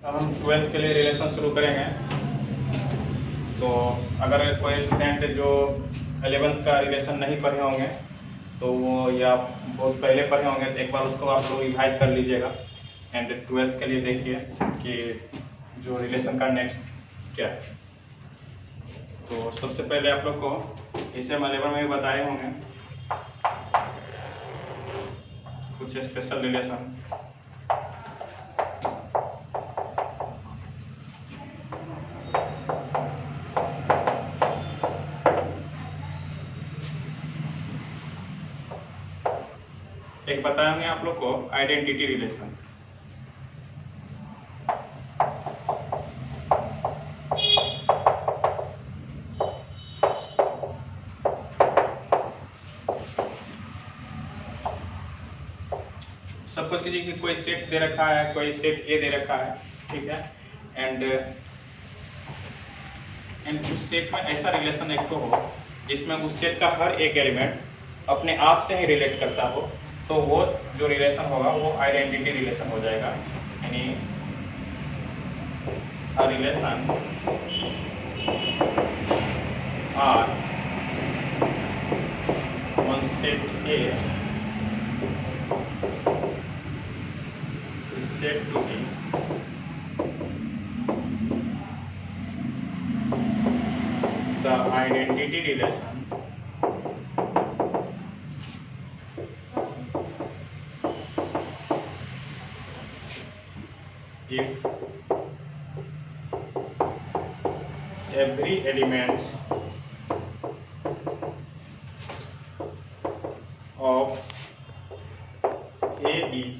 हम 12th के लिए रिलेशन शुरू करेंगे। तो अगर कोई स्टूडेंट जो 11th का रिलेशन नहीं पढ़े होंगे तो वो या बहुत पहले पढ़े होंगे तो एक बार उसको आप लोग रिवाइज कर लीजिएगा। एंड 12th के लिए देखिए कि जो रिलेशन का नेक्स्ट क्या है। तो सबसे पहले आप लोग को इसे हम 11 में भी बताए होंगे कुछ स्पेशल रिलेशन। एक बताए होंगे आप लोग को आइडेंटिटी रिलेशन। सपोज कीजिए कि कोई सेट दे रखा है, कोई सेट ए दे रखा है, ठीक है। एंड उस सेट में ऐसा रिलेशन एक तो हो जिसमें उस सेट का हर एक एलिमेंट अपने आप से ही रिलेट करता हो, तो वो जो रिलेशन होगा वो आइडेंटिटी रिलेशन हो जाएगा। यानी a relation R on set A is said to be the identity relation if every element of A is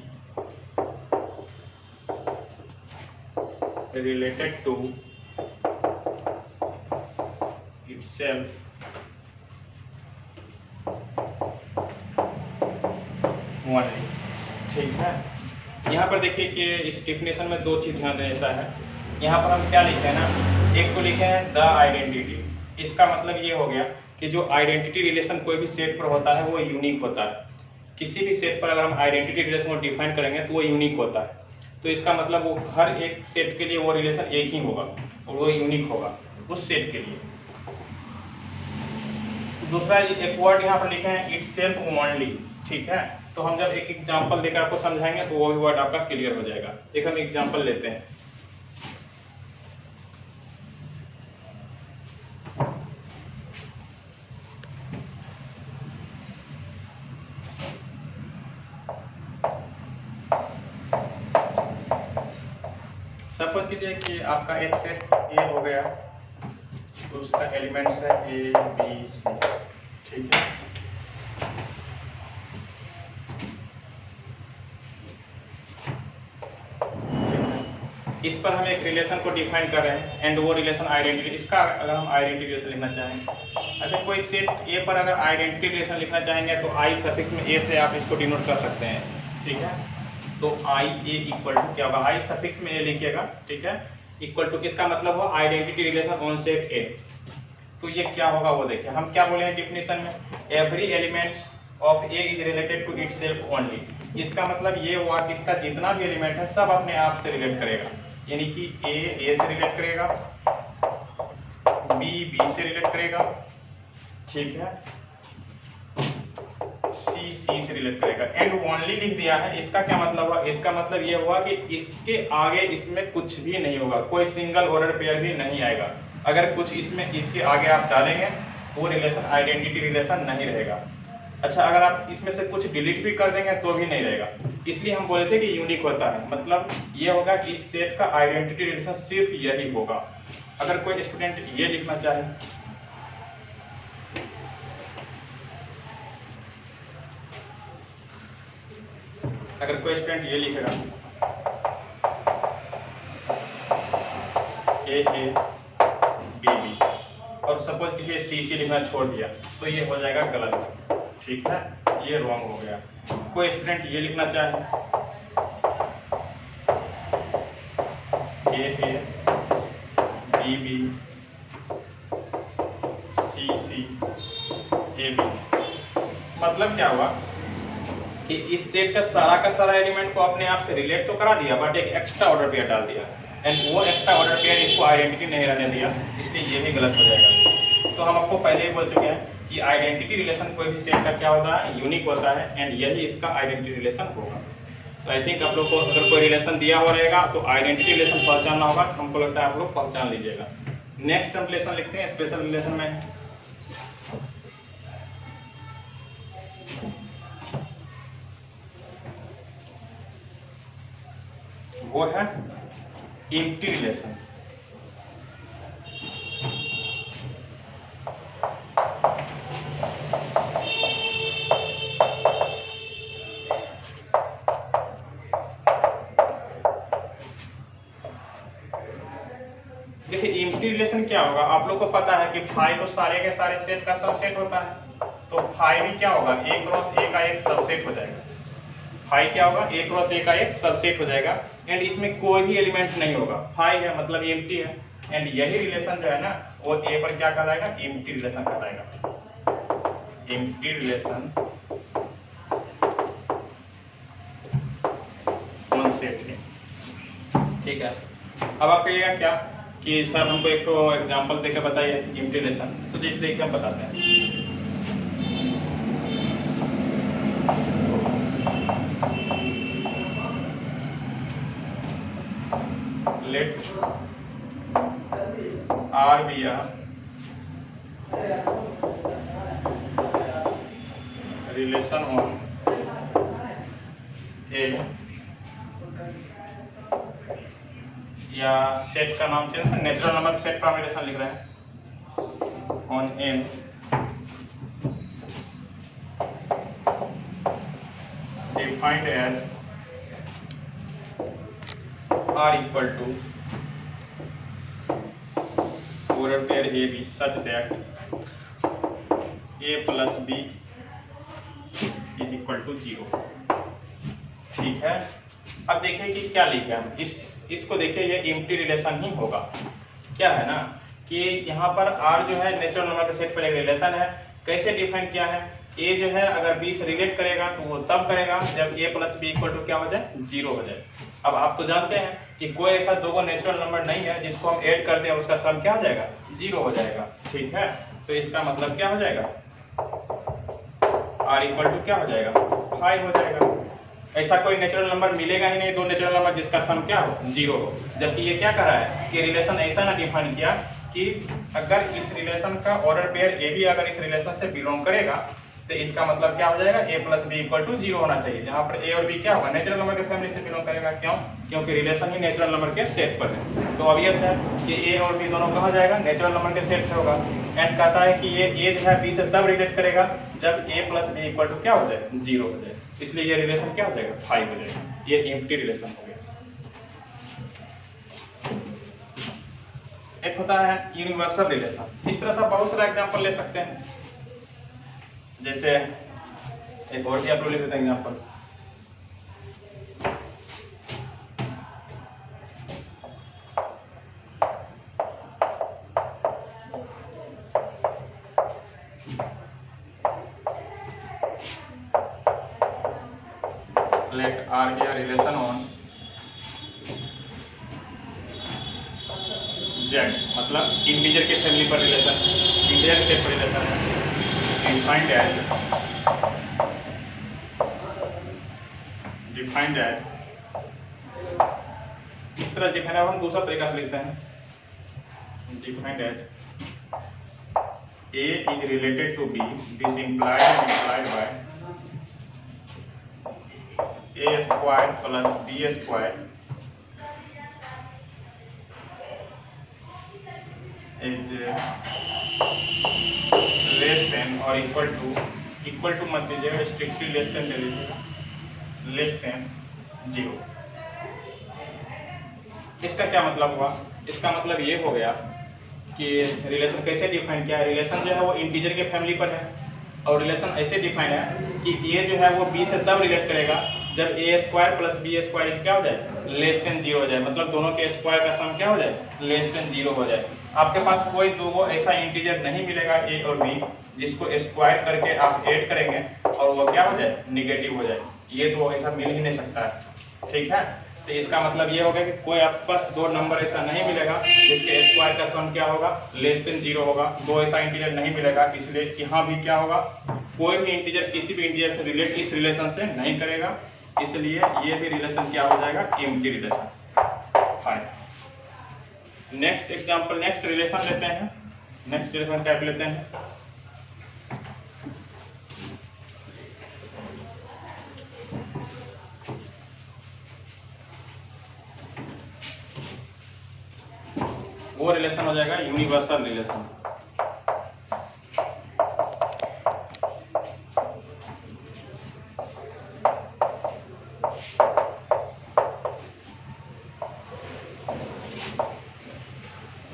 related to itself only। ठीक है। यहाँ पर देखिए कि इस डिफिनेशन में दो चीज ध्यान देने जैसा है। यहाँ पर हम क्या लिखे हैं ना, एक तो लिखे हैं द आइडेंटिटी। इसका मतलब ये हो गया कि जो आइडेंटिटी रिलेशन कोई भी सेट पर होता है वो यूनिक होता है। किसी भी सेट पर अगर हम आइडेंटिटी रिलेशन को डिफाइन करेंगे तो वो यूनिक होता है। तो इसका मतलब वो हर एक सेट के लिए वो रिलेशन एक ही होगा और वो यूनिक होगा उस सेट के लिए। दूसरा एक वर्ड यहाँ पर लिखे हैं इटसेल्फ ओनली। ठीक है। तो हम जब एक एग्जांपल देकर आपको समझाएंगे तो वो भी वर्ड आपका क्लियर हो जाएगा। एक हम एग्जांपल लेते हैं। सपोज कीजिए कि आपका एक सेट ए हो गया तो उसका एलिमेंट्स है ए बी सी। ठीक है। इस पर हम एक रिलेशन को डिफाइन कर रहे हैं एंड वो रिलेशन आइडेंटिटी। इसका अगर हम आइडेंटिटी रिलेशन लिखना चाहें, अच्छा कोई सेट ए पर अगर आइडेंटिटी रिलेशन लिखना चाहेंगे तो आई सफिक्स में ए से आप इसको डिनोट कर सकते हैं। ठीक है। तो आई ए इक्वल टू क्या होगा, आई सफिक्स में ए लिखिएगा। ठीक है। इक्वल टू किसका मतलब हो, आइडेंटिटी रिलेशन ऑन सेट ए। तो ये क्या होगा वो देखिए, हम क्या बोले हैं डिफिनेशन में, every elements of A is related to itself only. इसका मतलब ये हुआ कि इसका जितना भी एलिमेंट है सब अपने आप से रिलेट करेगा। यानी कि ए से रिलेट करेगा, बी से रिलेट करेगा, ठीक है, सी से रिलेट करेगा। एंड ओनली लिख दिया है, इसका क्या मतलब हुआ, इसका मतलब ये हुआ कि इसके आगे इसमें कुछ भी नहीं होगा, कोई सिंगल ऑर्डर पेयर भी नहीं आएगा। अगर कुछ इसमें इसके आगे आप डालेंगे तो वो रिलेशन आइडेंटिटी रिलेशन नहीं रहेगा। अच्छा अगर आप इसमें से कुछ डिलीट भी कर देंगे तो भी नहीं रहेगा। इसलिए हम बोले थे कि यूनिक होता है, मतलब ये होगा कि इस सेट का आइडेंटिटी रिलेशन सिर्फ यही होगा। अगर कोई स्टूडेंट ये लिखना चाहे, अगर कोई स्टूडेंट ये लिखेगा ए बी और सपोज कीजिए सी लिखना छोड़ दिया तो ये हो जाएगा गलत। ठीक है, ये रॉन्ग हो गया। कोई स्टूडेंट ये लिखना चाहे ए बी सी ए बी, मतलब क्या हुआ कि इस सेट का सारा एलिमेंट को अपने आप से रिलेट तो करा दिया बट एक एक्स्ट्रा ऑर्डर पेयर डाल दिया। एंड वो एक्स्ट्रा ऑर्डर पेयर इसको आइडेंटिटी नहीं रहने दिया, इसलिए ये भी गलत हो जाएगा। तो हम आपको पहले ही बोल चुके हैं कि आइडेंटिटी रिलेशन कोई भी सेट का क्या होता है, यूनिक होता है, एंड यही इसका आइडेंटिटी रिलेशन होगा। तो आई थिंक आप लोग को अगर कोई रिलेशन दिया हुआ रहेगा तो आइडेंटिटी रिलेशन पहचानना होगा, हमको लगता है आप लोग पहचान लीजिएगा। नेक्स्ट हम रिलेशन लिखते हैं स्पेशल रिलेशन में। वो है एम्प्टी रिलेशन। देखिए एम्प्टी रिलेशन क्या होगा, आप लोग को पता है कि फाई तो सारे के सारे सेट का सबसेट होता है, तो फाई भी क्या होगा, ए क्रॉस ए का एक सबसेट हो जाएगा। फाई क्या होगा, ए क्रॉस ए का एक सबसेट हो जाएगा, एंड इसमें कोई भी एलिमेंट नहीं होगा, फाई है मतलब एम्प्टी है, एंड यही रिलेशन जो है ना वो ए पर क्या कहलाएगा, एम्प्टी रिलेशन कहलाएगा। एम्प्टी रिलेशन ऑन सेट है, ठीक है। अब आप कहिएगा क्या कि सर हमको एक तो एग्जांपल देकर बताइए एम्प्टी रिलेशन, तो जिस देख के हम बताते हैं। Let R be a relation on A, या सेट का नाम चेंज, नेचुरल नंबर सेट पर रिलेशन लिख रहे हैं on an defined as R equal to order pair AB such that A plus B is equal to 0। ठीक है, अब देखिए कि क्या लिखे हम, इसको देखिए ये एम्प्टी रिलेशन ही होगा। क्या है ना कि यहाँ पर R जो है नेचुरल नंबर के सेट पर एक रिलेशन है, कैसे डिफाइन किया है, A जो है अगर B से रिलेट करेगा तो वो तब करेगा जब A plus B equal to क्या हो जाए, 0 हो जाए। अब आप तो जानते हैं कि कोई ऐसा दो नेचुरल नंबर नहीं है जिसको हम ऐड करते हैं उसका सम क्या हो जाएगा, 0 हो जाएगा। ठीक है, तो इसका मतलब क्या हो जाएगा, R इक्वल टू क्या हो जाएगा, 5 हो जाएगा। ऐसा कोई नेचुरल नंबर मिलेगा ही नहीं, दो नेचुरल नंबर जिसका सम क्या हो, 0 हो। जबकि ये क्या कर रहा है कि रिलेशन ऐसा ना डिफाइन किया कि अगर इस रिलेशन का ऑर्डर पेयर ए भी अगर इस रिलेशन से बिलोंग करेगा तो इसका मतलब क्या हो जाएगा, a plus B equal to 0 होना चाहिए, जहाँ पर a और b क्या होगा, नेचुरल नंबर के फैमिली से बिलोंग करेगा। क्यों, क्योंकि रिलेशन ही नेचुरल नंबर के सेट पर है। तो ऑब्वियस है कि a और b दोनों कहाँ जाएगा, नेचुरल नंबर के सेट से होगा। एंड कहता है कि ये a जो है b से तब रिलेट करेगा जब a plus B equal to क्या हो जाए, 0 हो जाए। इसलिए ये रिलेशन क्या हो जाएगा, 5 हो जाएगा। ये एम्प्टी रिलेशन हो गया। एक होता है यूनिवर्सल रिलेशन। इस तरह से बहुत सारा एग्जांपल ले सकते हैं, जैसे एक और भी आप लोग ले लेते हैं example, let R be a relation on Z, मतलब इंटीजर के फैमिली पर रिलेशन, इंटीजर सेट पर रिलेशन है, डिफाइंड एज इस तरह डिफाइन है, हम दूसरा तरीका से लिखते हैं, defined as A is related to B, this implied and implied by A square plus B square is less than or equal to मत दीजिएगा, स्ट्रिक्टली लेस देन ले लीजिएगा, लेस देन 0। इसका क्या मतलब हुआ, इसका मतलब ये हो गया कि रिलेशन कैसे डिफाइन किया है, रिलेशन जो है वो इंटीजर के फैमिली पर है, और रिलेशन ऐसे डिफाइन है कि a जो है वो b से तब रिलेट करेगा जब a square plus b square क्या हो जाए, लेस देन 0 हो जाए, मतलब दोनों के स्क्वायर का सम क्या हो जाए, लेस देन 0 हो जाए। आपके पास कोई दो ऐसा इंटीजर नहीं मिलेगा a और b जिसको स्क्वायर करके आप ऐड करेंगे और वो क्या हो जाए, निगेटिव हो जाए, ये तो ऐसा मिल ही नहीं सकता है। ठीक है, तो इसका मतलब ये होगा कि कोई आपके पास दो नंबर ऐसा नहीं मिलेगा जिसके स्क्वायर का सम क्या होगा, लेस देन 0 होगा। दो ऐसा इंटीजर नहीं मिलेगा, इसलिए यहाँ भी क्या होगा, कोई भी इंटीजर किसी भी इंटीजर से रिलेट इस रिलेशन से नहीं करेगा, इसलिए ये भी रिलेशन क्या हो जाएगा, empty relation. Fine. Next example, next relation लेते हैं। नेक्स्ट रिलेशन टाइप लेते हैं। वो रिलेशन हो जाएगा यूनिवर्सल रिलेशन।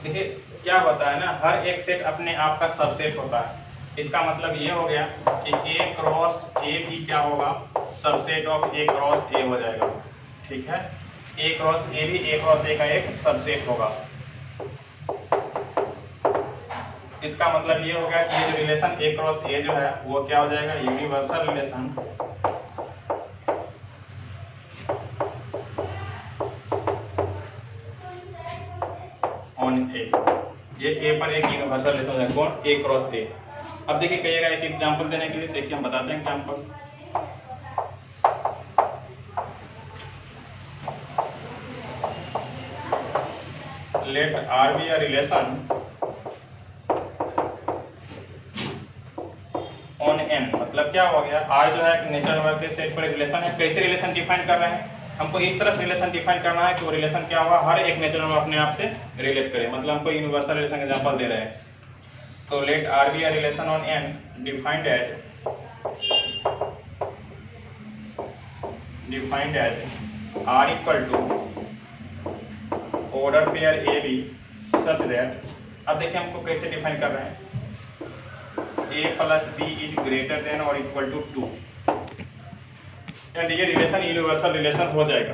देखिए क्या होता है ना, हर एक सेट अपने आप का सबसेट होता है। इसका मतलब ये हो गया कि A क्रॉस A भी क्या होगा, subset of A cross A हो जाएगा। ठीक है, A क्रॉस A भी A क्रॉस A का एक सबसेट होगा। इसका मतलब ये हो गया कि ये जो रिलेशन A क्रॉस A जो है वो क्या हो जाएगा, यूनिवर्सल रिलेशन ऑन A। ये A पर एक यूनिवर्सल रिलेशन है, कौन, A क्रॉस A। अब देखिए कहिएगा एक एग्जांपल देने के लिए, देखिए हम बताते हैं example. Let R be a relation on N। मतलब क्या हो गया, R जो है नेचुरल नंबर के सेट पर रिलेशन है। कैसे रिलेशन डिफाइन कर रहे हैं, हमको इस तरह से रिलेशन डिफाइन करना है कि वो रिलेशन क्या होगा, हर एक नेचुरल नंबर अपने आप से रिलेट करे। मतलब हमको यूनिवर्सल रिलेशन का एग्जांपल दे रहे हैं। तो let R be a relation on N defined as R equal to order pair A B such that. अब देखिए हमको कैसे डिफाइन कर रहे हैं, A plus B is greater than और इक्वल टू 2। एंड ये रिलेशन यूनिवर्सल रिलेशन हो जाएगा।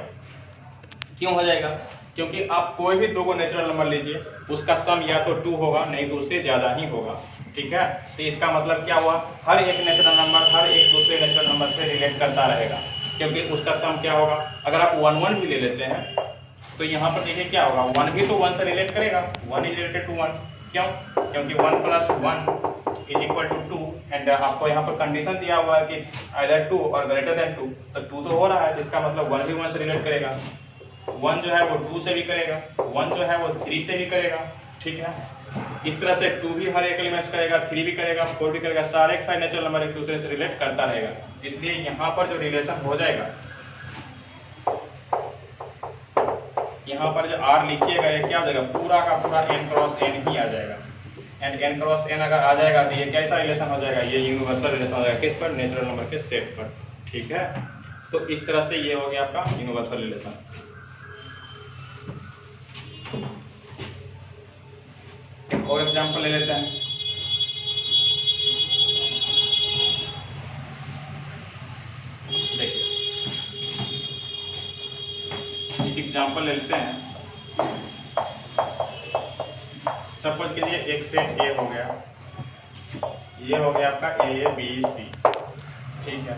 क्यों हो जाएगा, क्योंकि आप कोई भी दो को नेचुरल नंबर लीजिए, उसका सम या तो 2 होगा, नहीं तो उससे ज्यादा ही होगा। ठीक है, तो इसका मतलब क्या हुआ, हर एक नेचुरल नंबर हर एक दूसरे नेचुरल नंबर से रिलेट करता रहेगा, क्योंकि उसका सम क्या होगा। अगर आप 1 1 भी ले लेते हैं तो यहाँ पर देखिए क्या होगा, 1 भी तो 1 से रिलेट करेगा, 1 इज रिलेटेड टू 1। क्यों, क्योंकि 1 plus 1 is equal to 2। And आपको यहाँ पर कंडीशन दिया हुआ है कि आइदर 2 और ग्रेटर देन 2, तो 2 तो हो रहा है, तो इसका मतलब 1 भी 1 से रिलेट करेगा। 1 जो है वो 2 से भी करेगा, 1 जो है वो 3 से भी करेगा। ठीक है, इस तरह से 2 भी हर एक एलिमेंट्स करेगा, 3 भी करेगा, 4 भी करेगा, सारे एक साइड नेचुरल नंबर एक दूसरे से रिलेट करता रहेगा। इसलिए यहाँ पर जो रिलेशन हो जाएगा, यहाँ पर जो R लिखिएगा ये क्या हो जाएगा, पूरा का पूरा n क्रॉस n ही आ जाएगा। एंड n क्रॉस n अगर आ जाएगा तो ये कैसा रिलेशन हो जाएगा, ये यूनिवर्सल रिलेशन हो जाएगा। किस पर, नेचुरल नंबर के सेट पर। ठीक है, तो इस तरह से ये हो गया आपका यूनिवर्सल रिलेशन। एक और एग्जांपल ले लेते हैं। देखिए एक एग्जांपल ले लेते हैं। सपोज कीजिए एक सेट A हो गया, ये हो गया आपका A B C। ठीक है,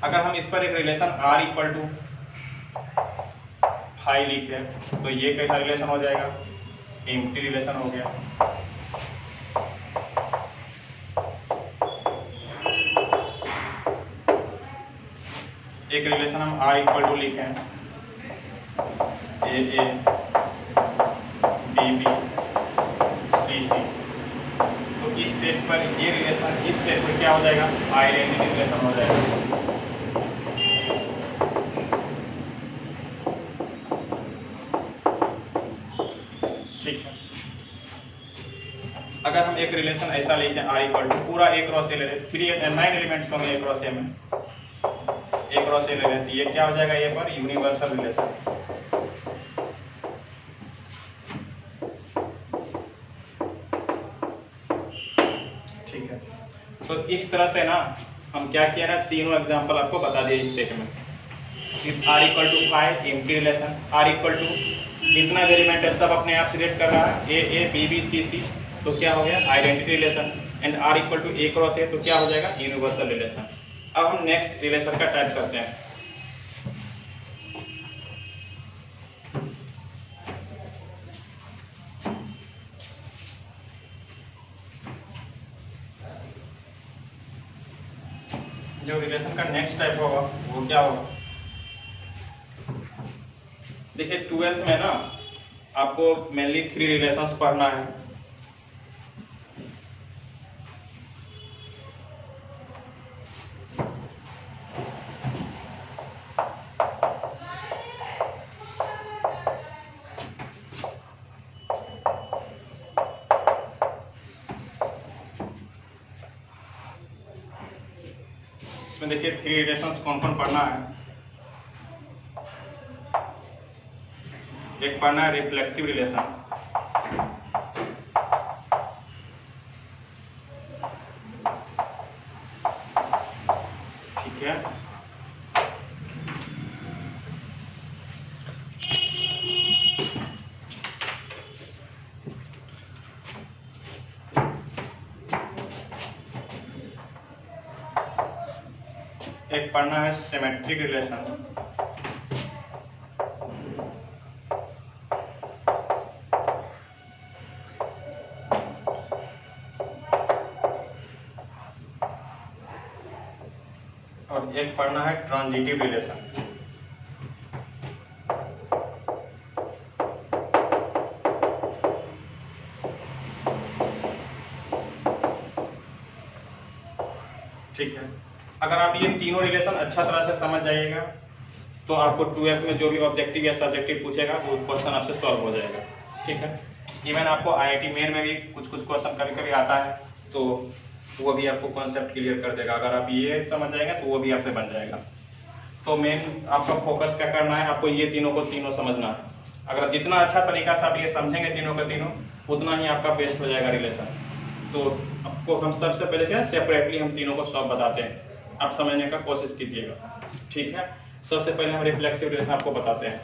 अगर हम इस पर एक रिलेशन R इक्वल टू 5 लिखे तो ये कैसा रिलेशन हो जाएगा, एम्प्टी रिलेशन हो गया। एक रिलेशन हम R इक्वल टू लिखे AA BB CC, तो इस सेट पर ये रिलेशन, इस सेट पर क्या हो जाएगा, आइडेंटिटी रिलेशन हो जाएगा। ठीक है, अगर हम एक रिलेशन ऐसा लेते हैं R इक्वल टू पूरा A क्रॉस A ले रहे, फिर ये 9 एलिमेंट्स होंगे A क्रॉस A में, A क्रॉस A ले रहे, तो ये क्या हो जाएगा, ये पर यूनिवर्सल रिलेशन। ठीक है, तो इस तरह से ना हम क्या किया ना, तीनों एग्जांपल आपको बता दिए इस सेट में। R equal to 5 empty relation, R equal to जितना भी एलिमेंट है सब अपने आप सिलेक्ट कर रहा है, A B B C C, तो क्या हो गया, identity relation. And R equal to A cross A, तो क्या हो जाएगा, यूनिवर्सल रिलेशन। अब हम नेक्स्ट रिलेशन का टाइप करते हैं। जो रिलेशन का नेक्स्ट टाइप होगा वो क्या होगा? देखिए 12th में ना आपको मेनली 3 रिलेशंस पढ़ना है। इसमें देखिए 3 रिलेशंस कौन कौन पढ़ना है। एक पढ़ना है रिफ्लेक्सिव रिलेशन, ठीक है। एक पढ़ना है सिमेट्रिक रिलेशन, और एक पढ़ना है ट्रांजिटिव रिलेशन। ठीक है। अगर आप ये तीनों रिलेशन अच्छा तरह से समझ जाइएगा तो आपको 12th में जो भी ऑब्जेक्टिव या सब्जेक्टिव पूछेगा वो क्वेश्चन आपसे सॉल्व हो जाएगा, ठीक है। इवन आपको IIT मेन में भी कुछ क्वेश्चन कभी कभी आता है तो वो भी आपको कॉन्सेप्ट क्लियर कर देगा। अगर आप ये समझ जाएंगे तो वो भी आपसे बन जाएगा। तो मेन आपका फोकस क्या करना है, आपको ये तीनों को तीनों समझना है। अगर जितना अच्छा तरीका से आप ये समझेंगे तीनों का तीनों, उतना ही आपका बेस्ट हो जाएगा रिलेशन। तो आपको हम सबसे पहले से सेपरेटली हम तीनों को सॉल्व बताते हैं, आप समझने का कोशिश कीजिएगा, ठीक है। सबसे पहले हम रिफ्लेक्सिव रिलेशन आपको बताते हैं।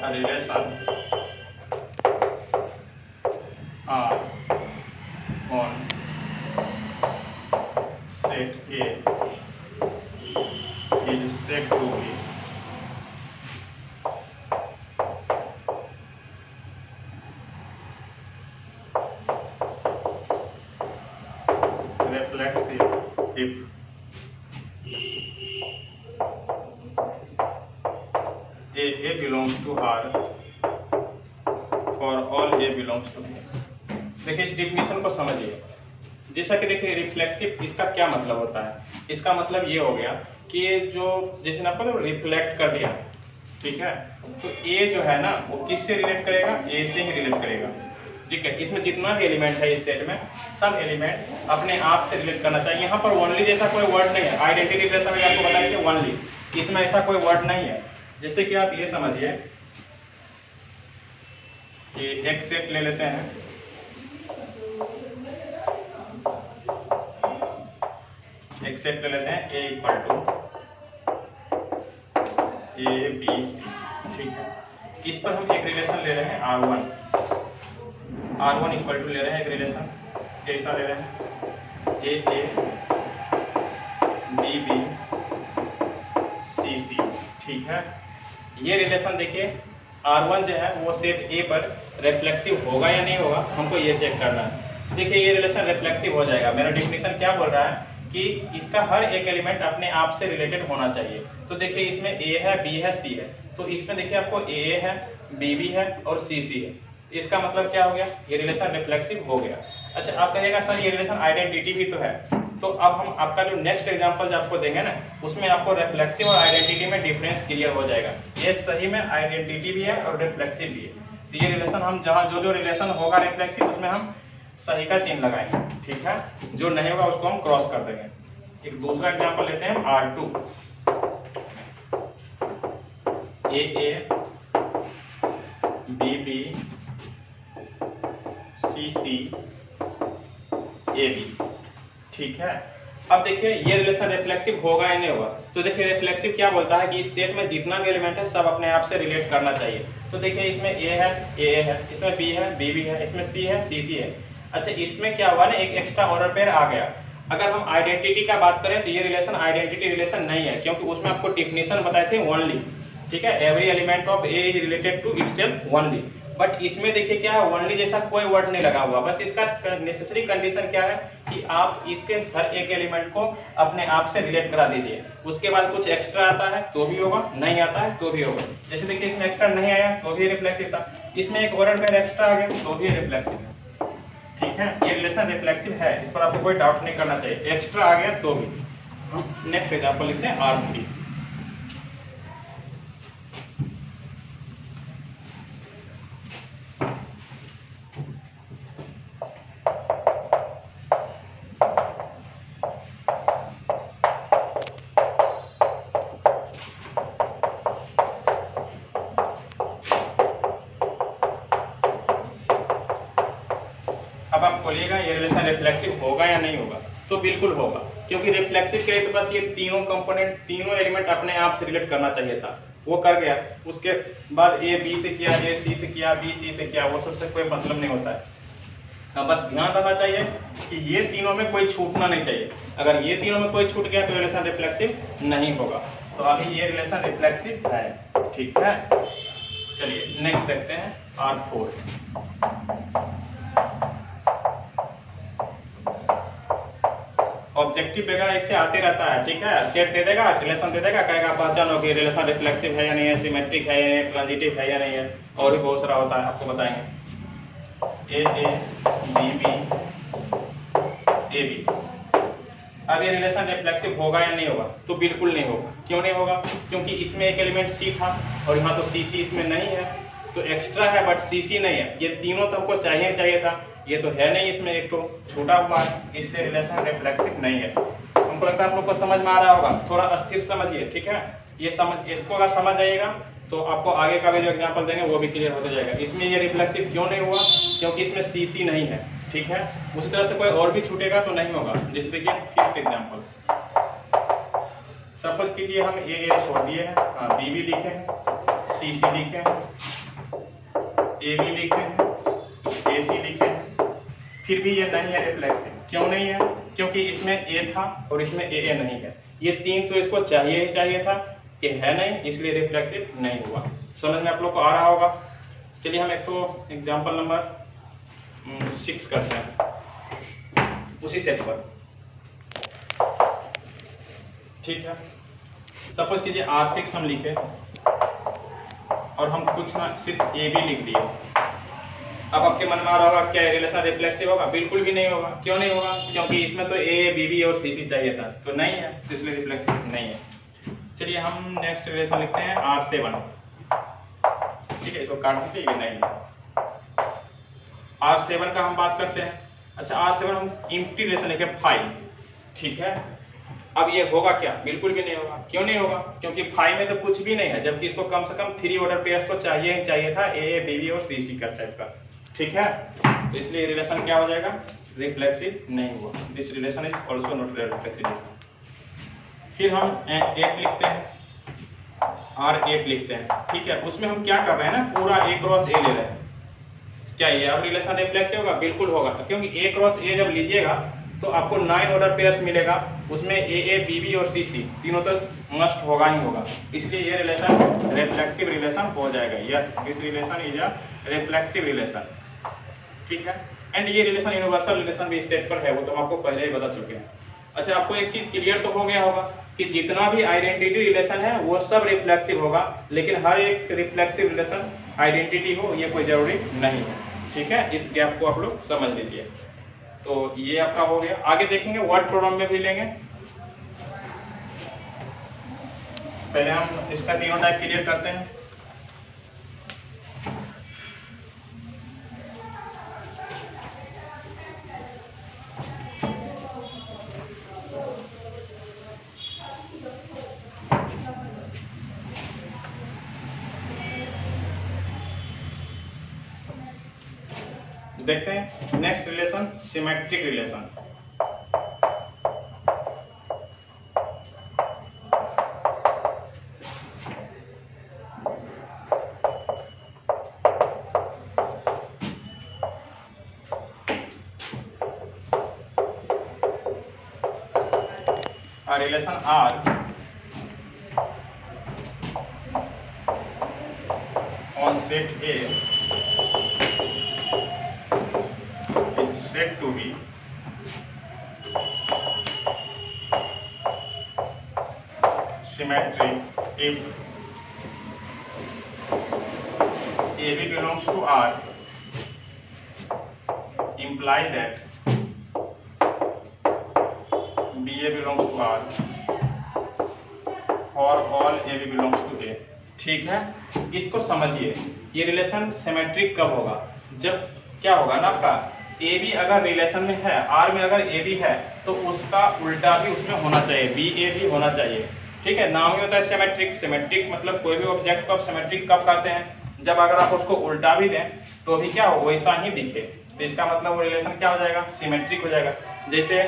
Relation R on set A is said to be reflexive if A belongs to R और all A belongs to B। देखिए इस डिफिनेशन को समझिए। जैसा कि देखिए रिफ्लेक्सिव, इसका क्या मतलब होता है? इसका मतलब ये हो गया कि ये जो जैसे आपको तो रिफ्लेक्ट कर दिया, ठीक है, तो ए जो है ना वो किससे रिलेट करेगा? ए से ही रिलेट करेगा, ठीक है। इसमें जितना भी एलिमेंट है इस सेट में, सब एलिमेंट अपने आप से रिलेट करना चाहिए। यहाँ पर ओनली जैसा कोई वर्ड नहीं है। आइडेंटिटी रिलेशन में आपको बताया कि ओनली, इसमें ऐसा कोई वर्ड नहीं है। जैसे कि आप ये समझिए कि एक सेट ले लेते हैं, एक सेट ले लेते हैं A इक्वल टू ABC, ठीक है। इस पर हम एक रिलेशन ले रहे हैं R1 इक्वल टू ले रहे हैं एक रिलेशन कैसा ले रहे हैं AA BB CC, ठीक है। ये रिलेशन देखिए R1 जो है वो सेट A पर रिफ्लेक्सिव होगा या नहीं होगा, हमको ये चेक करना है। देखिए ये रिलेशन रिफ्लेक्सिव हो जाएगा। मेरा डेफिनेशन क्या बोल रहा है कि इसका हर एक एलिमेंट अपने आप से रिलेटेड होना चाहिए। तो देखिए इसमें A है, B है, C है, तो इसमें देखिए आपको AA है, BB है और CC है। इसका मतलब क्या हो गया? ये रिलेशन रिफ्लेक्सिव हो गया। अच्छा, आप कहिएगा सर ये रिलेशन आइडेंटिटी भी तो है। तो अब हम आपका जो नेक्स्ट एग्जांपल आपको देंगे ना, उसमें आपको रिफ्लेक्सिव और आइडेंटिटी में डिफरेंस क्लियर हो जाएगा। ये सही में आइडेंटिटी भी है और रिफ्लेक्सिव भी है। तो ये रिलेशन हम जहाँ जो रिलेशन होगा रिफ्लेक्सिव, उसमें हम सही का चिन्ह लगाएंगे, ठीक है। जो नहीं होगा उसको हम क्रॉस कर देंगे। एक दूसरा एग्जांपल लेते हैं R2 AA BB CC AB, ठीक है। अब देखिए ये रिलेशन रिफ्लेक्सिव होगा या नहीं होगा। तो देखिए रिफ्लेक्सिव क्या बोलता है कि इस सेट में जितना भी एलिमेंट है सब अपने आप से रिलेट करना चाहिए। तो देखिए इसमें A है AA है, इसमें B है BB है, इसमें C है CC है। अच्छा इसमें क्या हुआ ना, एक एक्स्ट्रा ऑर्डर पेयर आ गया। अगर हम आइडेंटिटी का बात करें तो ये रिलेशन आइडेंटिटी रिलेशन नहीं है, क्योंकि उसमें आपको डेफिनेशन बताए थे ओनली, ठीक है। Every element of A is related to itself only. But इसमें देखिए क्या है, ओनली जैसा कोई वर्ड नहीं लगा हुआ। बस इसका नेसेसरी कंडीशन क्या है कि आप इसके हर एक एलिमेंट को अपने आप से रिलेट करा दीजिए। उसके बाद कुछ एक्स्ट्रा आता है तो भी होगा, नहीं आता है तो भी होगा। जैसे देखिए इसमें एक्स्ट्रा नहीं आया तो भी रिफ्लेक्सिव था, इसमें एक ऑर्डर पेयर एक्स्ट्रा आ गया तो भी रिफ्लेक्सिव है, ठीक है। ये रिलेशन रिफ्लेक्सिव है, इस पर आपको कोई डाउट नहीं करना चाहिए, एक्स्ट्रा आ गया तो भी। नेक्स्ट एग्जांपल लिखते हैं R3। अब आप बोलिएगा ये रिलेशन रिफ्लेक्सिव होगा या नहीं होगा। तो बिल्कुल होगा, क्योंकि रिफ्लेक्सिव के लिए तो बस ये तीनों कंपोनेंट, तीनों एलिमेंट अपने आप से रिलेट करना चाहिए था, वो कर गया। उसके बाद A B से किया, A C से किया, B C से किया, वो सबसे कोई मतलब नहीं होता है। अब बस ध्यान रखना चाहिए कि ये तीनों में कोई छूटना नहीं चाहिए। अगर ये तीनों में कोई छूट गया तो रिलेशन रिफ्लेक्सिव नहीं होगा। तो अभी ये रिलेशन रिफ्लेक्सिव है, ठीक है। चलिए नेक्स्ट देखते हैं R4। ऑब्जेक्टिव वगैरह इससे आते रहता है, ठीक है। सेट दे देगा, रिलेशन दे देगा, कहेगा पहचानो कि रिलेशन रिफ्लेक्सिव है या नहीं है, सिमेट्रिक है या नहीं है, ट्रांजिटिव है या नहीं है, और भी बहुत सारा होता है, आपको बताएंगे। AA BB AB। अब ये रिलेशन रिफ्लेक्सिव होगा या नहीं होगा। तो बिल्कुल नहीं होगा। क्यों नहीं होगा, क्योंकि इसमें एक एलिमेंट C था और यहाँ तो CC इसमें नहीं है, तो एक्स्ट्रा है बट CC नहीं है। ये तीनों तो हमको चाहिए था, ये तो है नहीं, इसमें एक तो छूटा हुआ है, इसलिए रिलेशन रिफ्लेक्सिव नहीं है। हमको लगता है आप लोग को समझ में आ रहा होगा, थोड़ा अस्थिर समझिए, ठीक है। ये समझ, इसको अगर समझ जाइएगा तो आपको आगे का भी जो एग्जांपल देंगे वो भी क्लियर होता जाएगा। इसमें ये रिफ्लेक्सिव क्यों नहीं हुआ, क्योंकि इसमें CC नहीं है, ठीक है। उसी तरह से कोई और भी छूटेगा तो नहीं होगा। जैसे देखिए फिफ्थ एग्जांपल, सपोज कीजिए हम AA छोड़ दिए हैं, BB लिखे हैं, CC लिखे हैं, AB लिखे हैं, AC लिखे हैं, फिर भी ये नहीं है रिफ्लेक्सिव। क्यों नहीं है, क्योंकि इसमें A था और इसमें AA नहीं है। ये तीन तो इसको चाहिए ही चाहिए था, ये है नहीं, इसलिए रिफ्लेक्सिव नहीं हुआ। समझ में आप लोग को आ रहा होगा। चलिए हम एक तो एग्जांपल नंबर 6 करते हैं उसी सेट पर, ठीक है। सपोज कीजिए R6 हम लिखे और हम कुछ ना सिर्फ AB लिख दिए। अब आपके मन में आ रहा होगा क्या रिलेशन रिफ्लेक्सिव होगा। बिल्कुल भी नहीं होगा। क्यों नहीं होगा, क्योंकि इसमें तो AA BB और CC चाहिए था, तो नहीं है, इसलिए रिफ्लेक्सिव नहीं है। चलिए हम नेक्स्ट रिलेशन लिखते हैं R7, ठीक है। इसको काट दीजिए, ये नहीं है। R7 का हम बात करते हैं। अच्छा R7 हम एम्प्टी रिलेशन लिखे 5, ठीक है। अब ये होगा क्या, बिल्कुल भी नहीं होगा। क्यों नहीं होगा, क्योंकि 5 में तो कुछ भी नहीं है, जबकि इसको कम से कम 3 ऑर्डर पेयर्स तो चाहिए ही चाहिए था, AA BB और CC का टाइप का, ठीक है। तो इसलिए रिलेशन क्या हो जाएगा, रिफ्लेक्सिव नहीं हुआ। This relation is also not reflexive. फिर हम 8 लिखते हैं, R8 लिखते हैं, ठीक है। उसमें हम क्या कर रहे हैं ना, पूरा A क्रॉस A ले रहे हैं। क्या ये अब रिलेशन रिफ्लेक्सिव होगा, बिल्कुल होगा। क्योंकि A क्रॉस A जब लीजिएगा तो आपको 9 ऑर्डर पेयर्स मिलेगा, उसमें AA BB और CC तीनों तो मस्ट होगा ही होगा, इसलिए ये रिलेशन रिफ्लेक्सिव रिलेशन हो जाएगा। Yes, this relation is a reflexive relation, ठीक है। एंड ये रिलेशन यूनिवर्सल रिलेशन भी इस सेट पर है, वो तो हम आपको पहले ही बता चुके हैं। अच्छा आपको एक चीज क्लियर तो हो गया होगा कि जितना भी आइडेंटिटी रिलेशन है वो सब रिफ्लेक्सिव होगा, लेकिन हर एक रिफ्लेक्सिव रिलेशन आइडेंटिटी हो ये कोई जरूरी नहीं है, ठीक है। इस गैप को आप लोग समझ लीजिए। तो ये आपका हो गया। आगे देखेंगे वर्ड प्रोग्राम में भी लेंगे। पहले हम इसका तीनों टाइप क्लियर करते हैं। देखते हैं next relation, symmetric relation. A relation R on set A is said to be symmetric if AB belongs to R, imply that BA belongs to R और all AB belongs to A। ठीक है, इसको समझिए। ये relation symmetric कब होगा? जब क्या होगा ना आपका AB अगर रिलेशन में है, R में अगर AB है तो उसका उल्टा भी उसमें होना चाहिए, BA भी होना चाहिए। ठीक है, नाम ही होता है सिमेट्रिक। सिमेट्रिक मतलब कोई भी ऑब्जेक्ट को आप सिमेट्रिक कब कहते हैं? जब अगर आप उसको उल्टा भी दें तो भी क्या हो, वैसा ही दिखे, तो इसका मतलब वो रिलेशन क्या हो जाएगा, सिमेट्रिक हो जाएगा। जैसे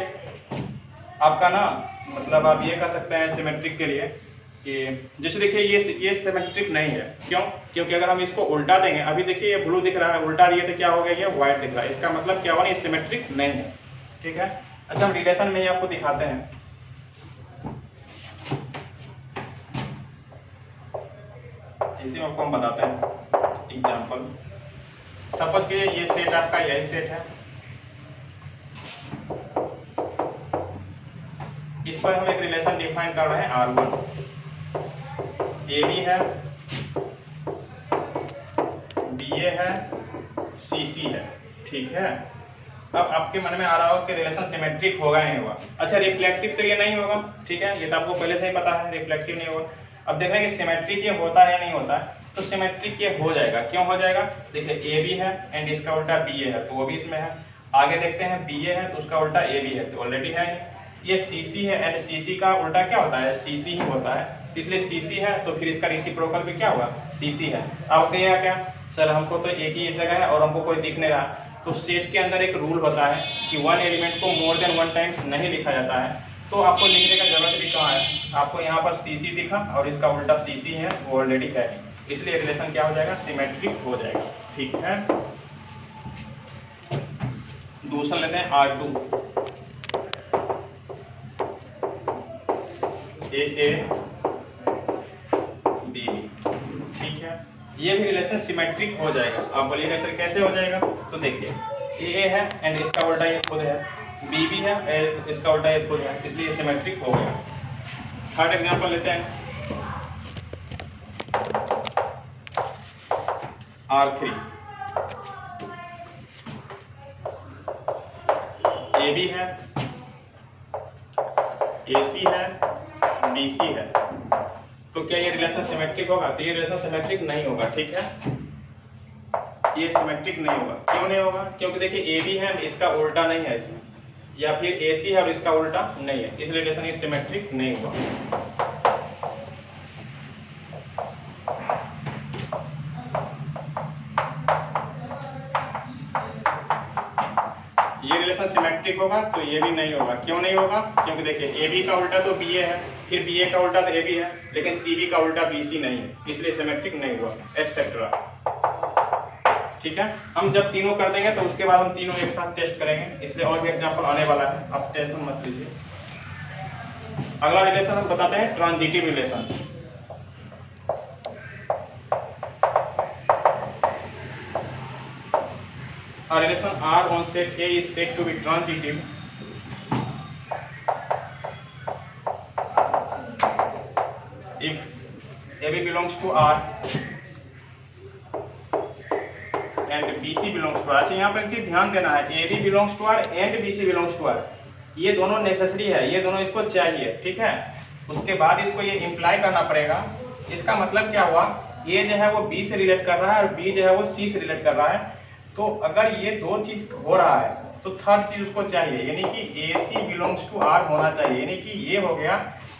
आपका ना मतलब आप ये कह सकते हैं सिमेट्रिक के लिए कि जैसे देखिए ये सिमेट्रिक नहीं है। क्यों? क्योंकि अगर हम इसको उल्टा देंगे, अभी देखिए ये ब्लू दिख रहा है, उल्टा दिए तो क्या हो गया, ये व्हाइट दिख रहा है। इसका मतलब क्या हुआ, ये सिमेट्रिक नहीं है। ठीक है, अच्छा हम रिलेशन में ही आपको दिखाते हैं। इसी में आपको हम बताते हैं एग्जाम्पल। सपोज कि ये सेट आपका यही सेट है, इस पर हम एक रिलेशन डिफाइन कर रहे हैं R1। AB है, BA है, CC है। ठीक है, अब आपके मन में आ रहा हो कि रिलेशन सिमेट्रिक होगा या नहीं होगा। अच्छा रिफ्लेक्सिव तो ये नहीं होगा, ठीक है, ये तो आपको पहले से ही पता है रिफ्लेक्सिव नहीं होगा। अब देख रहे हैं कि सिमेट्रिक ये होता है या नहीं होता है, तो सिमेट्रिक ये हो जाएगा। क्यों हो जाएगा? देखिए AB है एंड इसका उल्टा BA है, तो वो भी इसमें है। आगे देखते हैं BA है तो उसका उल्टा AB है, तो ऑलरेडी है। ये CC है एंड CC का उल्टा क्या होता है, CC ही होता है, इसलिए CC है तो फिर इसका रेसिप्रोकल भी क्या होगा, CC है। अब कहिएगा क्या सर हमको तो एक ही जगह है और हमको कोई दिख नहीं रहा। तो सेट के अंदर एक रूल होता है कि वन एलिमेंट को मोर देन वन टाइम्स नहीं लिखा जाता है, तो आपको लिखने का जरूरत भी कहाँ है। आपको यहाँ पर CC दिखा और इसका उल्टा CC है, वो ऑलरेडी है, इसलिए रिलेशन क्या हो जाएगा, सिमेट्रिक हो जाएगा। ठीक है, दूसरा लेते हैं R2 AA BB। ठीक है, ये भी रिलेशन सिमेट्रिक हो जाएगा। आप बोलिएगा सर कैसे हो जाएगा, तो देखिए AA है एंड इसका उल्टा ये खुद है, BB है एंड इसका उल्टा ये खुद है, इसलिए सिमेट्रिक हो गया। थर्ड एग्जांपल लेते हैं R3 AB है, AC है, BC है, तो क्या ये रिलेशन सिमेट्रिक होगा? तो ये रिलेशन सिमेट्रिक नहीं होगा। ठीक है, ये सिमेट्रिक नहीं होगा। क्यों नहीं होगा? क्योंकि देखिए AB है इसका उल्टा नहीं है इसमें, या फिर AC है और इसका उल्टा नहीं है, इसलिए रिलेशन ये सिमेट्रिक नहीं होगा। ये रिलेशन सिमेट्रिक होगा तो ये भी नहीं होगा। क्यों नहीं होगा? क्योंकि देखिए AB का उल्टा तो BA है, फिर BA का उल्टा तो AB है, लेकिन CB का उल्टा BC नहीं है, इसलिए सिमेट्रिक नहीं हुआ, एक्सेट्रा। ठीक है, हम जब तीनों कर देंगे तो उसके बाद हम तीनों एक साथ टेस्ट करेंगे, इसलिए और भी एग्जांपल आने वाला है, आप टेंशन मत लीजिए। अगला रिलेशन हम बताते हैं transitive relation. A relation R on set A is said to be transitive if AB belongs to R and BC belongs to R। अच्छा यहाँ पर एक चीज ध्यान देना है, AB belongs to R and BC belongs to R, ये दोनों नेसेसरी है, ये दोनों इसको चाहिए। ठीक है, उसके बाद इसको ये इम्प्लाई करना पड़ेगा। इसका मतलब क्या हुआ, A जो है वो B से रिलेट कर रहा है और B जो है वो C से रिलेट कर रहा है। तो अगर ये दो चीज हो रहा है तो थर्ड चीज उसको चाहिए, यानी कि AC बिलोंग्स टू R होना चाहिए। यानी कि ये हो गया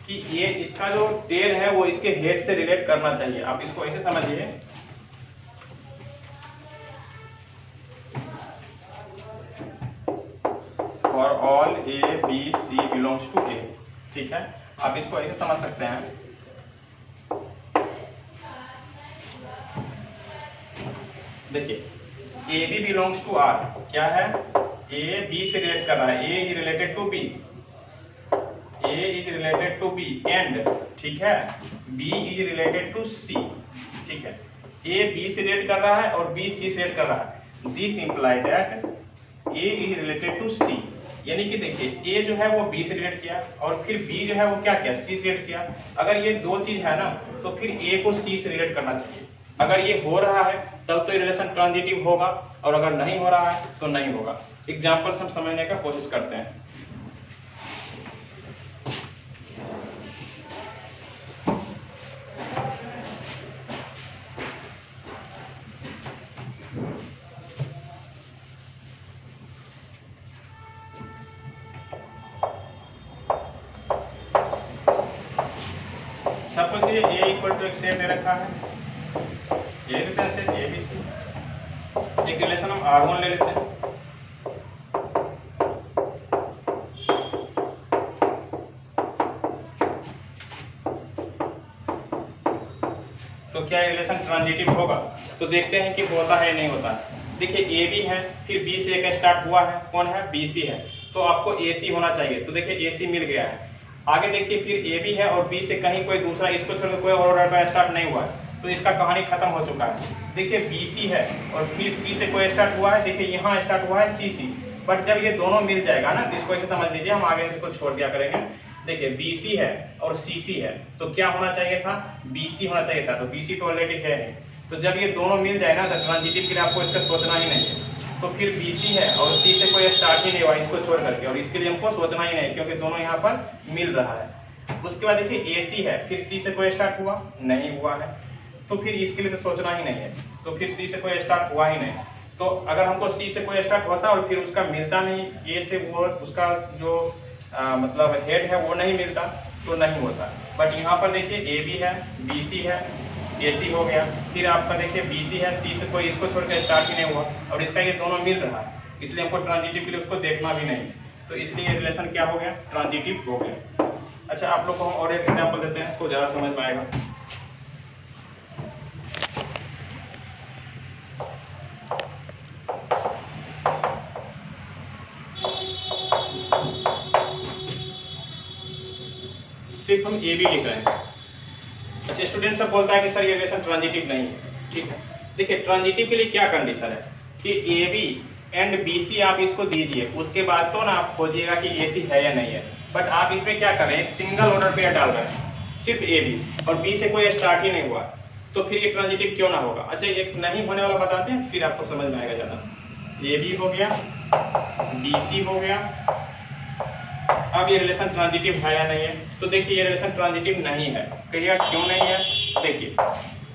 कि ये इसका जो टेल है वो इसके हेड से रिलेट करना चाहिए। आप इसको ऐसे समझिए, for all A B C belongs to A. ठीक है, आप इसको ऐसे समझ सकते हैं, देखिए A B belongs to R, क्या है, ए बी से रिलेट कर रहा है, A is related to B, A is related to B and, ठीक है, B is related to C. ठीक है, ए बी से रिलेट कर रहा है और बी सी से रिलेट कर रहा है, this imply that A is related to C. यानी कि देखिए ए जो है वो बी से रिलेट किया और फिर बी जो है वो क्या किया, सी से रिलेट किया। अगर ये दो चीज है ना तो फिर ए को सी से रिलेट करना चाहिए। अगर ये हो रहा है तब तो ये रिलेशन ट्रांजिटिव होगा, और अगर नहीं हो रहा है तो नहीं होगा। एग्जाम्पल्स हम समझने का कोशिश करते हैं। सपोज ये a इक्वल टू एक सेट दे रखा है, ये लेते हैं सेट ए बी सी, एक रिलेशन हम R1 ले लेते हैं। तो क्या ये रिलेशन ट्रांजिटिव होगा? तो देखते हैं कि होता है या नहीं होता है। देखिए ए बी है, फिर बी से एक स्टार्ट हुआ है, कौन है, बी सी है, तो आपको ए सी होना चाहिए। तो देखिए ए सी मिल गया है। आगे देखिए फिर ए बी है और बी से कहीं कोई दूसरा, इसको छोड़कर कोई और ऑर्डर पर स्टार्ट नहीं हुआ है, तो इसका कहानी खत्म हो चुका है। देखिए बी सी है और फिर सी से कोई स्टार्ट हुआ है, देखिए यहाँ स्टार्ट हुआ है सी सी, बट जब ये दोनों मिल जाएगा ना तो इसको ऐसे समझ लीजिए, हम आगे से इसको छोड़ दिया करेंगे। देखिए बी सी है और सी सी है, तो क्या होना चाहिए था, बी सी होना चाहिए था, तो बी सी तो ऑलरेडी है। तो जब ये दोनों मिल जाए ना तो ट्रांजिटिव के लिए आपको इसका सोचना ही नहीं है। तो फिर बी सी है और सी से कोई स्टार्ट ही नहीं हुआ इसको छोड़ करके, और इसके लिए हमको सोचना ही नहीं क्योंकि दोनों यहाँ पर मिल रहा है। उसके बाद देखिए ए सी है, फिर सी से कोई स्टार्ट हुआ नहीं हुआ है, तो फिर इसके लिए तो सोचना ही नहीं है। तो फिर सी से कोई स्टार्ट हुआ ही नहीं, तो अगर हमको सी से कोई स्टार्ट होता और फिर उसका मिलता नहीं, ए से वो उसका जो मतलब हेड है वो नहीं मिलता तो नहीं होता। बट यहाँ पर देखिए ए बी है, बी सी है, ए सी हो गया, फिर आपका देखिए बी सी है, सी से कोई इसको छोड़ के स्टार्ट ही नहीं हुआ और इसका ये दोनों मिल रहा है, इसलिए हमको ट्रांजिटिव के लिए उसको देखना भी नहीं, तो इसलिए रिलेशन क्या हो गया, ट्रांजिटिव हो गया। अच्छा, आप लोग को हम और एक एग्जाम्पल देते हैं तो ज़्यादा समझ में आएगा। सिर्फ हम ए बी लिख रहे हैं। अच्छा, स्टूडेंट सब बोलता है कि सर ये रिलेशन ट्रांजिटिव नहीं है। ठीक है, देखिए ट्रांजिटिव के लिए क्या कंडीशन है कि A B and B C आप इसको दीजिए, उसके बाद तो ना आप खोजिएगा कि ए सी है या नहीं है। बट आप इसमें क्या कर रहे हैं, एक सिंगल ऑर्डर पेयर डाल रहे हैं, सिर्फ ए बी और बी से कोई स्टार्ट ही नहीं हुआ, तो फिर ये ट्रांजिटिव क्यों ना होगा। अच्छा, एक नहीं होने वाला बताते हैं फिर आपको समझ में आएगा ज़्यादा। ए बी हो गया, बी सी हो गया, अब ये रिलेशन ट्रांजिटिव है या नहीं है, तो देखिए ये रिलेशन ट्रांजिटिव नहीं है। कहिएगा क्यों नहीं है, देखिए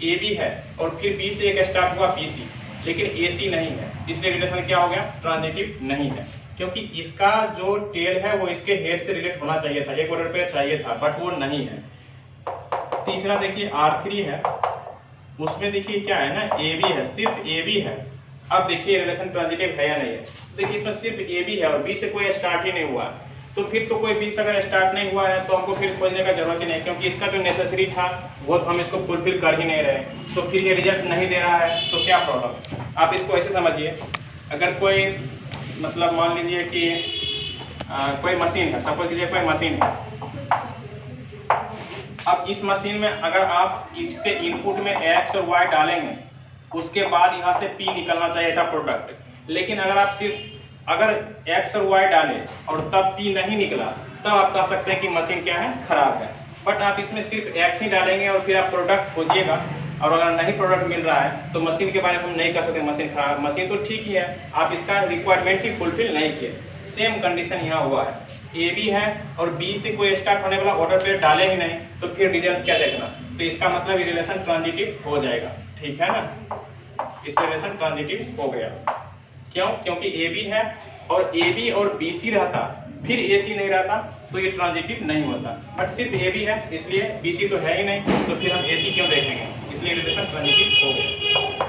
ए बी है और फिर बी से एक स्टार्ट हुआ बी सी, लेकिन ए सी नहीं है, इसलिए रिलेशन क्या हो गया, ट्रांजिटिव नहीं है, क्योंकि इसका जो टेल है वो इसके हेड से रिलेट होना चाहिए था, एक ऑर्डर पे चाहिए था, बट वो नहीं है। तीसरा देखिए R3 है, उसमें देखिए क्या है ना, ए बी है, सिर्फ ए बी है। अब देखिए रिलेशन ट्रांजिटिव है या नहीं है, देखिए इसमें सिर्फ ए बी है और बी से कोई स्टार्ट ही नहीं हुआ, तो फिर तो कोई बी से अगर स्टार्ट नहीं हुआ है तो हमको फिर खोजने का जरूरत ही नहीं, क्योंकि इसका जो नेसेसरी था वो तो हम इसको फुलफिल कर ही नहीं रहे, तो फिर ये रिजल्ट नहीं दे रहा है, तो क्या प्रॉब्लम। आप इसको ऐसे समझिए, अगर कोई मतलब मान लीजिए कि कोई मशीन है, सपोज कीजिए कोई मशीन है। अब इस मशीन में अगर आप इसके इनपुट में एक्स और वाई डालेंगे, उसके बाद यहाँ से पी निकलना चाहिए था प्रोडक्ट, लेकिन अगर आप सिर्फ अगर x और y डाले और तब p नहीं निकला, तब आप कह सकते हैं कि मशीन क्या है, खराब है। बट आप इसमें सिर्फ x ही डालेंगे और फिर आप प्रोडक्ट खोजिएगा, और अगर नहीं प्रोडक्ट मिल रहा है तो मशीन के बारे में हम नहीं कह सकते मशीन खराब, मशीन तो ठीक ही है, आप इसका रिक्वायरमेंट ही फुलफिल नहीं किए। सेम कंडीशन यहाँ हुआ है, ए बी है और बी से कोई स्टार्ट होने वाला ऑर्डर पेयर डाले ही नहीं, तो फिर रिजल्ट क्या देखना, तो इसका मतलब ये रिलेशन ट्रांजिटिव हो जाएगा। ठीक है ना, इस रिलेशन ट्रांजिटिव हो गया। क्यों, क्योंकि ए बी है और ए बी और बी सी रहता फिर ए सी नहीं रहता तो ये ट्रांजिटिव नहीं होता, बट सिर्फ ए बी है इसलिए बी सी तो है ही नहीं, तो फिर हम ए सी क्यों देखेंगे, इसलिए रिलेशन ट्रांजिटिव हो गया।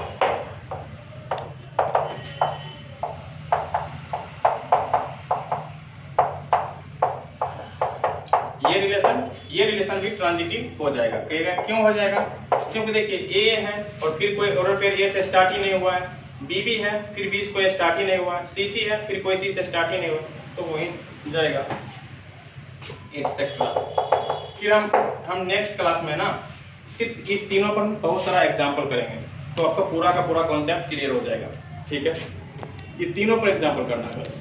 ट्रांजिटिव हो जाएगा। कहेगा क्यों हो जाएगा? क्योंकि देखिए ए है और फिर कोई और पेयर ए से स्टार्ट ही नहीं हुआ है, बी भी है फिर बी से कोई स्टार्ट ही नहीं हुआ, सी सी है फिर कोई सी से स्टार्ट ही नहीं हुआ, तो वही जाएगा एक्सेट्रा। फिर हम नेक्स्ट क्लास में ना सिर्फ इस तीनों पर बहुत सारा एग्जाम्पल करेंगे, तो आपका पूरा का पूरा कॉन्सेप्ट क्लियर हो जाएगा। ठीक है, ये तीनों पर एग्जाम्पल करना है बस।